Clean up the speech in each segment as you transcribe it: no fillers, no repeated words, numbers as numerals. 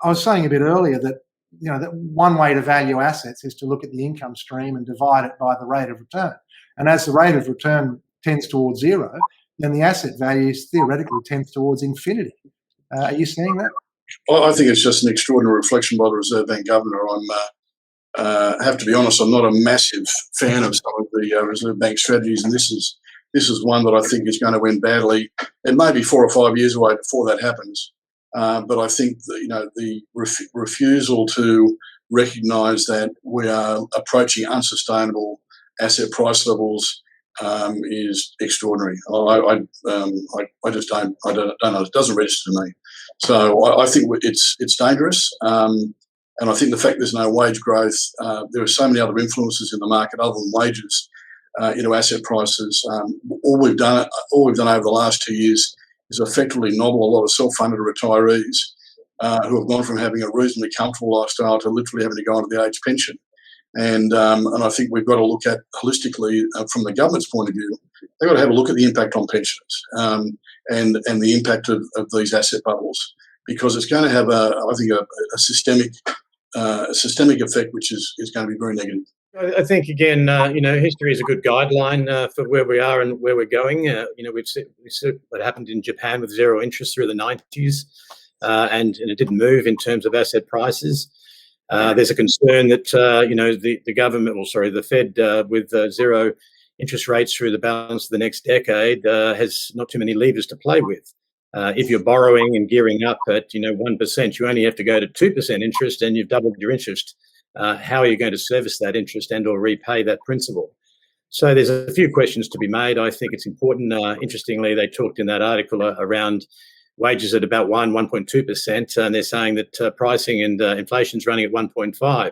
I was saying a bit earlier that that one way to value assets is to look at the income stream and divide it by the rate of return. And as the rate of return tends towards zero, then the asset value theoretically tends towards infinity. Are you seeing that? I think it's just an extraordinary reflection by the Reserve Bank Governor. I have to be honest, I'm not a massive fan of some of the Reserve Bank strategies, and this is one that I think is going to end badly. It may be 4 or 5 years away before that happens. But I think that, the refusal to recognise that we are approaching unsustainable asset price levels is extraordinary. I just don't know. It doesn't register to me. So I think it's dangerous. And I think the fact there's no wage growth, there are so many other influences in the market other than wages into asset prices. All we've done over the last 2 years is effectively nobble a lot of self-funded retirees who have gone from having a reasonably comfortable lifestyle to literally having to go into the age pension. And I think we've got to look at holistically from the government's point of view. They've got to have a look at the impact on pensioners and the impact of these asset bubbles, because it's going to have a systemic effect, which is going to be very negative. I think, again, history is a good guideline for where we are and where we're going. We've seen what happened in Japan with zero interest through the 90s, and it didn't move in terms of asset prices. There's a concern that, the government, the Fed, with zero interest rates through the balance of the next decade, has not too many levers to play with. If you're borrowing and gearing up at 1%, you only have to go to 2% interest, and you've doubled your interest. How are you going to service that interest and or repay that principal? So there's a few questions to be made. I think it's important. Interestingly, they talked in that article around wages at about 1.2%, and they're saying that pricing and inflation's running at 1.5%.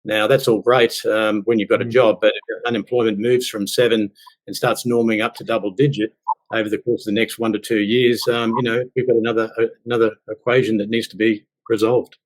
Now, that's all great when you've got a job, but if unemployment moves from 7 and starts norming up to double digit over the course of the next 1 to 2 years, we've got another equation that needs to be resolved.